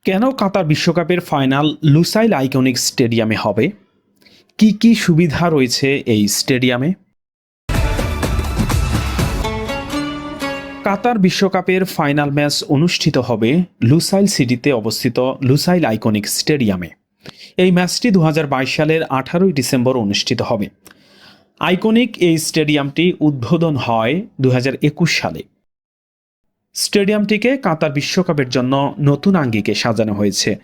কেন কাতার বিশ্বকাপের final Lusail iconic স্টেডিয়ামে হবে? কি কি সুবিধা রয়েছে এই স্টেডিয়ামে? কাতার বিশ্বকাপের ফাইনাল ম্যাচ অনুষ্ঠিত হবে লুসাইল সিটিতে অবস্থিত লুসাইল আইকনিক স্টেডিয়ামে। এই ম্যাচটি 2022 সালের 18 ডিসেম্বর অনুষ্ঠিত হবে। আইকনিক এই স্টেডিয়ামটি উদ্বোধন হয় 2021 সালে। স্টেডিয়ামটিকে কাতার বিশ্বকাপের জন্য নতুন আঙ্গিকে সাজানো হয়েছে।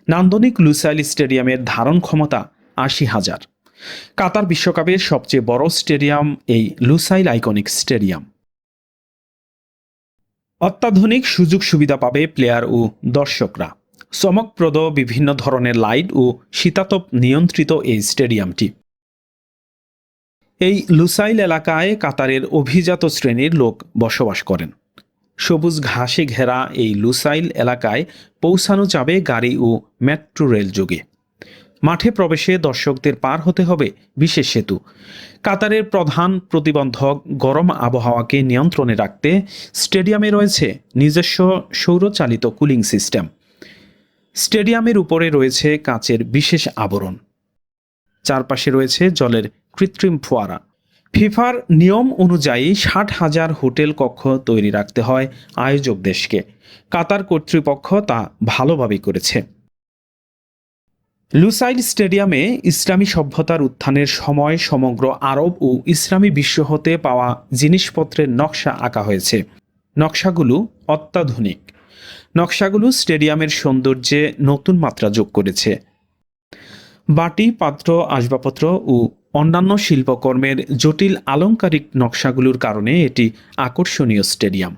নান্দনিক লুসাইল স্টেডিয়ামের ধারণ ক্ষমতা 80,000। কাতার বিশ্বকাপের সবচেয়ে বড় স্টেডিয়াম এই লুসাইল আইকনিক স্টেডিয়াম। অত্যাধুনিক সুযোগ সুবিধা পাবে প্লেয়ার ও দর্শকরা। চমকপ্রদ বিভিন্ন ধরনের লাইট ও শীতাতপ নিয়ন্ত্রিত এই স্টেডিয়ামটি। এই লুসাইল এলাকায় কাতারের অভিজাত শ্রেণীর লোক বসবাস করেন। সবুজ ঘাসে ঘেরা এই লুসাইল এলাকায় পৌঁছানো যাবে গাড়ি ও মেট্রো রেল যোগে। মাঠে প্রবেশে দর্শকদের পার হতে হবে বিশেষ সেতু। কাতারের প্রধান প্রতিবন্ধক গরম আবহাওয়াকে নিয়ন্ত্রণে রাখতে স্টেডিয়ামে রয়েছে নিজস্ব সৌরচালিত কুলিং সিস্টেম। স্টেডিয়ামের উপরে রয়েছে কাচের বিশেষ আবরণ। চারপাশে রয়েছে জলের কৃত্রিম ফোয়ারা। ফিফার নিয়ম অনুযায়ী 60,000 হোটেল কক্ষ তৈরি রাখতে হয় আয়োজক দেশকে। কাতার কর্তৃপক্ষ তা ভালোভাবেই করেছে। লুসাইল স্টেডিয়ামে ইসলামী সভ্যতার উত্থানের সময় সমগ্র আরব ও ইসলামী বিশ্ব হতে পাওয়া জিনিসপত্রের নকশা আঁকা হয়েছে। নকশাগুলো অত্যাধুনিক। নকশাগুলো স্টেডিয়ামের সৌন্দর্যে নতুন মাত্রা যোগ করেছে। বাটি, পাত্র, আসবাবপত্র ও অন্যান্য শিল্পকর্মের জটিল আলংকারিক নকশাগুলোর কারণে এটি আকর্ষণীয় স্টেডিয়াম।